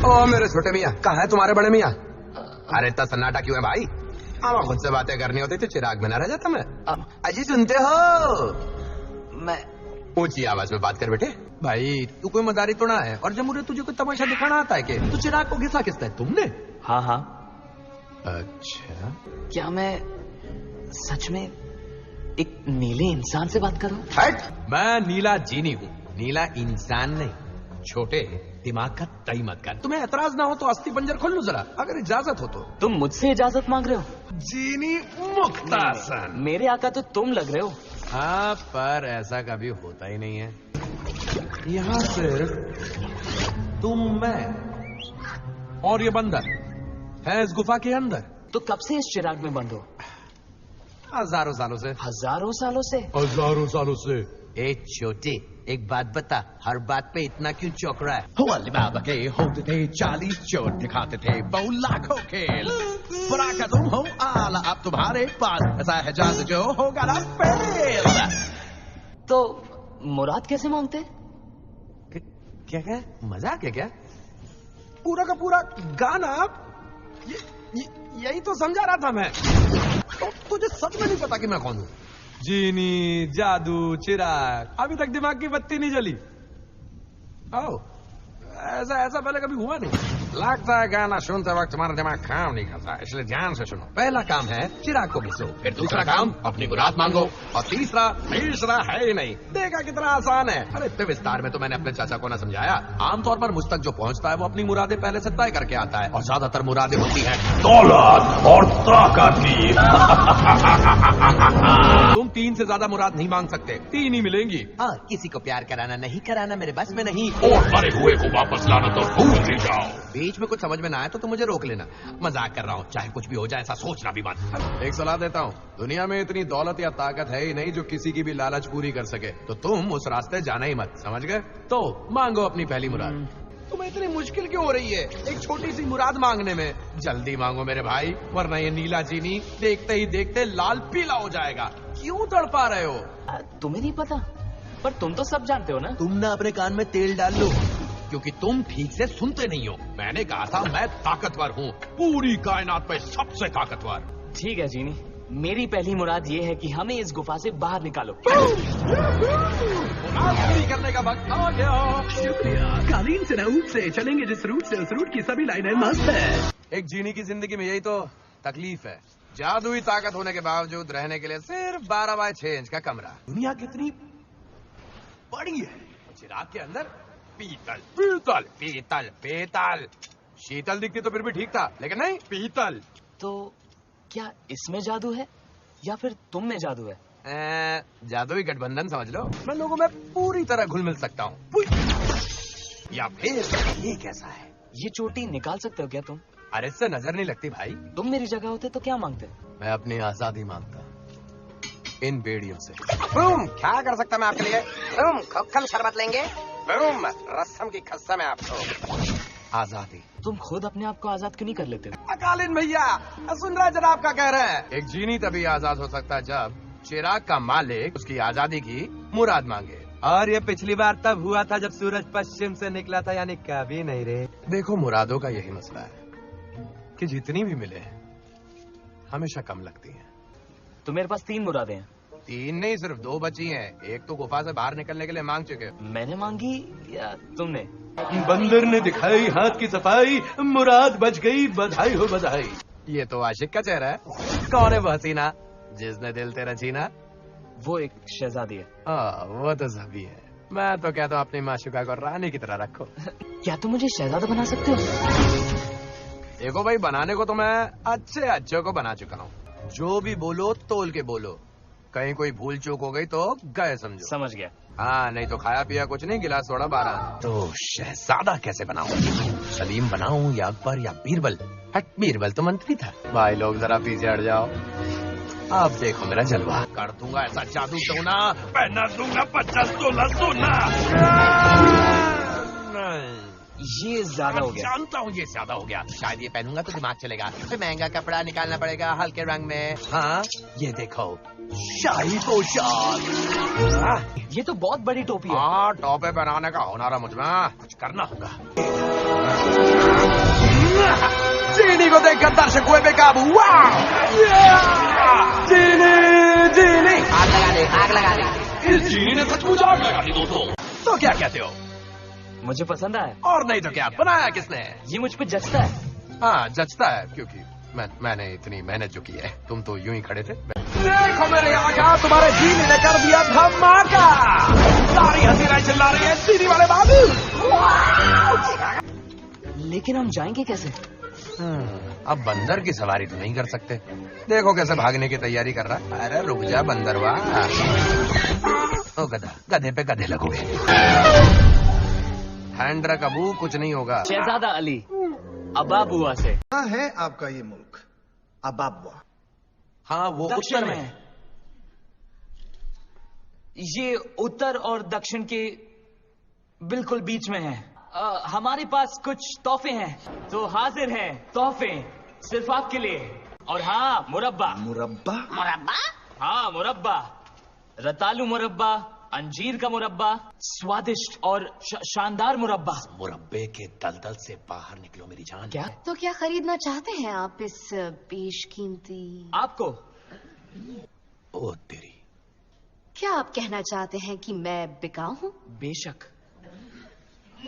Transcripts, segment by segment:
ओ मेरे छोटे मियाँ, कहाँ है तुम्हारे बड़े मियाँ? अरे इतना सन्नाटा क्यों है भाई? अब खुद से बातें करनी होती तो चिराग में न रह जाता मैं। अजी सुनते हो? मैं ऊंची आवाज में बात कर बेटे। भाई तू कोई मदारी तो ना है, और जब मुझे तुझे कोई तमाशा दिखाना आता है कि तू चिराग को घिसा किसता है? तुमने? हाँ हाँ। अच्छा, क्या मैं सच में एक नीले इंसान से बात कर रहा हूँ? हट, मैं नीला जीनी हूँ, नीला इंसान नहीं। छोटे दिमाग का तई मत कर। तुम्हें एतराज ना हो तो अस्थि पंजर खोल लो जरा, अगर इजाजत हो तो। तुम मुझसे इजाजत मांग रहे हो? जीनी मुक्तासन। मेरे आका तो तुम लग रहे हो। हाँ, पर ऐसा कभी होता ही नहीं है। यहाँ सिर्फ तुम, मैं और ये बंदर है इस गुफा के अंदर। तो कब से इस चिराग में बंद हो? हजारों सालों से। हजारों सालों से? हजारों सालों से। ए छोटे, एक बात बता, हर बात पे इतना क्यों चौंक रहा है? अली बाबा के होते थे 40 चोट दिखाते थे 2 लाखों खेल। बुरा का तुम हो आला, अब तुम्हारे पास ऐसा है जादू जो होगा ना फेल। तो मुराद कैसे मांगते? क्या क्या मजाक है क्या? पूरा का पूरा गाना यही तो समझा रहा था मैं। तो तुझे सच में नहीं पता कि मैं कौन हूँ? जीनी, जादू, चिराग, अभी तक दिमाग की बत्ती नहीं जली। आओ, ऐसा पहले कभी हुआ नहीं। लगता है गाना सुनते वक्त तुम्हारा दिमाग काम नहीं करता, इसलिए ध्यान से सुनो। पहला काम है चिराग को घिसो, फिर दूसरा काम अपनी मुराद मांगो, और तीसरा है ही नहीं। देखा कितना आसान है। अरे इतने विस्तार में तो मैंने अपने चाचा को ना समझाया। आमतौर पर मुझ तक जो पहुंचता है वो अपनी मुरादें पहले से तय करके आता है, और ज्यादातर मुरादें होती हैं दौलत और ताकत की। तुम 3 से ज्यादा मुराद नहीं मांग सकते, 3 ही मिलेंगी। हाँ, किसी को प्यार कराना नहीं कराना मेरे बस में नहीं, और मरे हुए को वापस लाना तो भूल ही जाओ। बीच में कुछ समझ में ना आए तो तुम मुझे रोक लेना। मजाक कर रहा हूँ, चाहे कुछ भी हो जाए ऐसा सोचना भी मत। एक सलाह देता हूँ, दुनिया में इतनी दौलत या ताकत है ही नहीं जो किसी की भी लालच पूरी कर सके, तो तुम उस रास्ते जाना ही मत, समझ गए? तो मांगो अपनी पहली मुराद। तुम्हें इतनी मुश्किल क्यों हो रही है एक छोटी सी मुराद मांगने में? जल्दी मांगो मेरे भाई, वरना ये नीला जीनी देखते ही देखते लाल पीला हो जाएगा। क्यों तड़पा रहे हो? तुम्हें नहीं पता, पर तुम तो सब जानते हो ना। तुम ना अपने कान में तेल डाल लो, क्योंकि तुम ठीक से सुनते नहीं हो। मैंने कहा था मैं ताकतवर हूँ, पूरी कायनात में सबसे ताकतवर। ठीक है जीनी, मेरी पहली मुराद ये है कि हमें इस गुफा से बाहर निकालो। करने का वक्त आ गया। शुक्रिया। कालीन से न से चलेंगे जिस रूट से, उस रूट की सभी लाइनें मस्त है। एक जीनी की जिंदगी में यही तो तकलीफ है, जादुई ताकत होने के बावजूद रहने के लिए सिर्फ 12 बाय 6 इंच का कमरा। दुनिया कितनी बड़ी है, चिराग के अंदर पीतल पीतल पीतल पीतल। शीतल दिखती तो फिर भी ठीक था, लेकिन नहीं, पीतल। तो क्या इसमें जादू है या फिर तुम में जादू है? जादुई गठबंधन समझ लो। मैं लोगों में पूरी तरह घुल मिल सकता हूँ। या फिर ये कैसा है? ये चोटी निकाल सकते हो क्या तुम? अरे इससे नजर नहीं लगती भाई। तुम मेरी जगह होते तो क्या मांगते? मैं अपनी आजादी मांगता, इन बेड़ियों से। क्या कर सकता मैं आपके लिए? खोखम शरबत लेंगे? रस्म की कसम है आपको। आजादी। तुम खुद अपने आप को आजाद क्यों नहीं कर लेते? अकालीन भैया, सुन रहा जनाब का कह रहे हैं। एक जीनी तभी आजाद हो सकता है जब चिराग का मालिक उसकी आजादी की मुराद मांगे। और ये पिछली बार तब हुआ था जब सूरज पश्चिम से निकला था, यानी कभी नहीं रे। देखो, मुरादों का यही मसला है कि जितनी भी मिले हमेशा कम लगती हैं। तो मेरे पास 3 मुरादें हैं। 3 नहीं, सिर्फ 2 बची हैं। एक तो गुफा से बाहर निकलने के लिए मांग चुके। मैंने मांगी या तुमने? बंदर ने दिखाई हाथ की सफाई, मुराद बच गई, बधाई हो बधाई। ये तो आशिक का चेहरा है। कौन है वो हसीना जिसने दिल तेरा छीना? वो एक शहजादी है। हाँ, वो तो सभी है। मैं तो कहता हूँ अपनी माशुका को रानी की तरह रखो। क्या तुम मुझे शहजादा बना सकते हो? देखो भाई, बनाने को तो मैं अच्छे को बना चुका हूँ। जो भी बोलो तोल के बोलो, कहीं कोई भूल चूक हो गई तो गए समझो। समझ गया। हाँ, नहीं तो खाया पिया कुछ नहीं, गिलास थोड़ा 12। तो शहजादा कैसे बनाऊं? सलीम बनाऊं या अकबर या बीरबल? हट, बीरबल तो मंत्री था। भाई लोग जरा पीछे हट जाओ, अब देखो मेरा जलवा। कर दूंगा ऐसा जादू सोना, पहना दूंगा 50 तोला सोना। ये ज्यादा हो गया। जानता हूँ ये ज्यादा हो गया। शायद ये पहनूंगा तो दिमाग चलेगा, फिर महंगा कपड़ा निकालना पड़ेगा हल्के रंग में। हाँ, ये देखो, शाही पोशाक। ये तो बहुत बड़ी टोपी है। हाँ, टोपे बनाने का हुनर है मुझमें, कुछ करना होगा। चीनी को देखकर दर्शक हुए बेकाबू। वाह! चीनी चीनी आग लगा दे, आग लगा दे। इस चीनी ने सचमुच आग लगा दी दोस्तों। तो क्या कहते हो? मुझे पसंद आया। और नहीं तो क्या, बनाया किसने? ये मुझ पे जचता है। हाँ, जचता है, क्योंकि मैंने इतनी मेहनत जो की है। तुम तो यूं ही खड़े थे। देखो मेरे आका, तुम्हारे चीनी ने कर दिया धमाका। सारी हसीनाएं चिल्ला रही है, चीनी वाले बाबू। लेकिन हम जाएंगे कैसे? अब बंदर की सवारी तो नहीं कर सकते। देखो कैसे भागने की तैयारी कर रहा है। अरे रुक जा बंदरवा। ओ गधा, गधे पे गधे लगोगे। हैंड रख अबू, कुछ नहीं होगा। शहजादा अली अबाबुआ से। कहाँ है आपका ये मुल्क? अबाबुआ। हाँ, वो दक्षिण उत्तर में में। है। ये उत्तर और दक्षिण के बिल्कुल बीच में है। हमारे पास कुछ तोहफे हैं, तो हाजिर हैं तोहफे सिर्फ आपके लिए। और हाँ, मुरब्बा। मुरब्बा? हाँ, मुरब्बा, रतालू मुरब्बा, अंजीर का मुरब्बा, स्वादिष्ट और शानदार मुरब्बा। मुरब्बे के दलदल से बाहर निकलो मेरी जान। क्या? तो क्या खरीदना चाहते हैं आप इस बेशकीमती? आपको? ओ तेरी। क्या आप कहना चाहते हैं कि मैं बिकाऊ हूँ? बेशक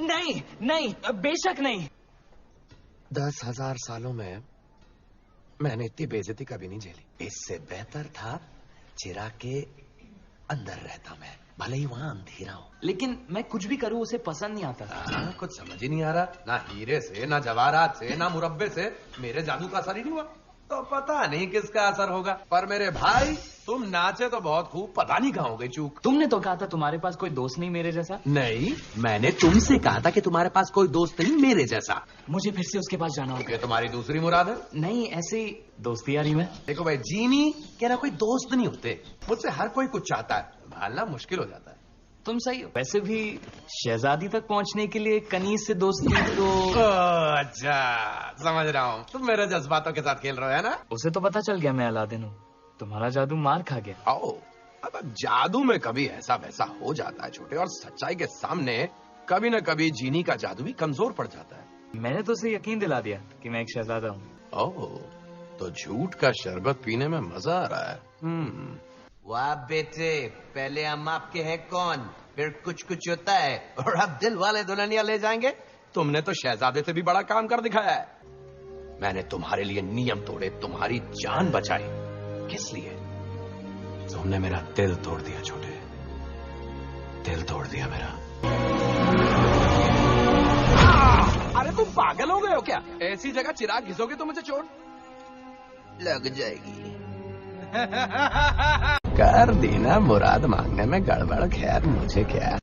नहीं, नहीं, बेशक नहीं। 10,000 सालों में मैंने इतनी बेइज्जती कभी नहीं झेली। इससे बेहतर था चिराग के अंदर रहता मैं, भले ही वहां अंधेरा हो। लेकिन मैं कुछ भी करूं उसे पसंद नहीं आता। कुछ समझ ही नहीं आ रहा। ना हीरे से, ना जवाहरात से, ना मुरब्बे से मेरे जादू का असर ही नहीं हुआ। तो पता नहीं किसका असर होगा। पर मेरे भाई, तुम नाचे तो बहुत खूब, पता नहीं कहाँ हो गई चूक। तुमने तो कहा था तुम्हारे पास कोई दोस्त नहीं मेरे जैसा। नहीं, मैंने तुमसे कहा था कि तुम्हारे पास कोई दोस्त नहीं मेरे जैसा। मुझे फिर से उसके पास जाना होगा। ये तुम्हारी दूसरी मुराद है? नहीं, ऐसे ही दोस्ती यारी में। देखो भाई, जीनी कह रहा कोई दोस्त नहीं होते। मुझसे हर कोई कुछ चाहता है, भालना मुश्किल हो जाता है। तुम सही हो। वैसे भी शहजादी तक पहुंचने के लिए कनीज से दोस्ती तो। अच्छा, समझ रहा हूँ। तुम मेरे जज्बातों के साथ खेल रहे हो, है ना? उसे तो पता चल गया मैं अलादीन हूँ। तुम्हारा जादू मार खा गया। आओ, अब जादू में कभी ऐसा वैसा हो जाता है छोटे, और सच्चाई के सामने कभी न कभी जीनी का जादू भी कमजोर पड़ जाता है। मैंने तो उसे यकीन दिला दिया कि मैं एक शहजादा हूँ। ओह, तो झूठ का शरबत पीने में मजा आ रहा है। वाह बेटे, पहले हम आपके हैं कौन, फिर कुछ कुछ होता है, और अब दिल वाले दुल्हनिया ले जाएंगे। तुमने तो शहजादे से भी बड़ा काम कर दिखाया है। मैंने तुम्हारे लिए नियम तोड़े, तुम्हारी जान बचाई। किस लिए? तुमने मेरा दिल तोड़ दिया छोटे, दिल तोड़ दिया मेरा। अरे तुम पागल हो गए हो क्या? ऐसी जगह चिराग घिसोगे तो मुझे चोट लग जाएगी। कर दी ना मुराद मांगने में गड़बड़, खैर मुझे क्या।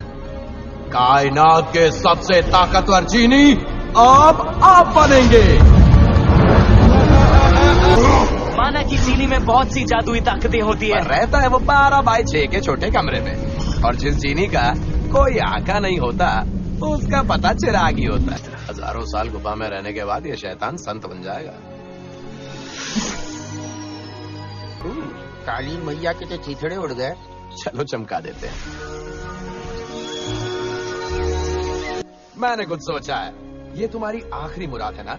कायनात के सबसे ताकतवर जीनी अब आप बनेंगे। माना कि जीनी में बहुत सी जादुई ताकतें होती है। रहता है वो 12x6 के छोटे कमरे में, और जिस जीनी का कोई आका नहीं होता उसका पता चिराग ही होता है। हजारों साल गुफा में रहने के बाद ये शैतान संत बन जाएगा। काली मैया के तो चिथड़े उड़ गए। चलो चमका देते हैं। मैंने कुछ सोचा है। ये तुम्हारी आखिरी मुराद है ना?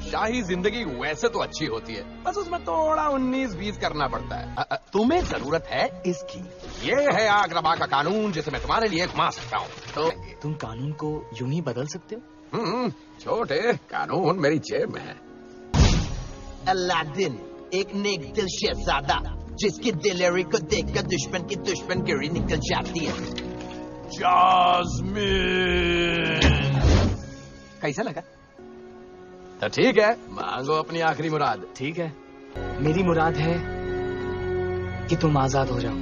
शाही जिंदगी वैसे तो अच्छी होती है, बस उसमें थोड़ा 19-20 करना पड़ता है। तुम्हें जरूरत है इसकी। ये है आगरबा का कानून, जिसे मैं तुम्हारे लिए घुमा सकता हूँ। तो तुम कानून को यूं ही बदल सकते हो? छोटे, कानून मेरी जेब में है। अलादीन, एक नेक दिल शहजादा, जिसकी दिलेरी को देखकर दुश्मन की दुश्मनगिरी निकल जाती है। जास्मिन, कैसा लगा? तो ठीक है, मांगो अपनी आखिरी मुराद। ठीक है, मेरी मुराद है कि तुम आजाद हो जाओ।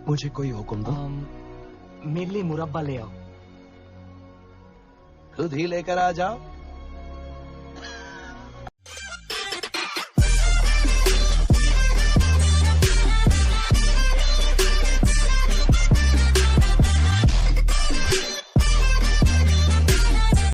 मुझे कोई हुक्म दो। मेरे लिए मुरब्बा ले आओ। खुद ही लेकर आ जाओ।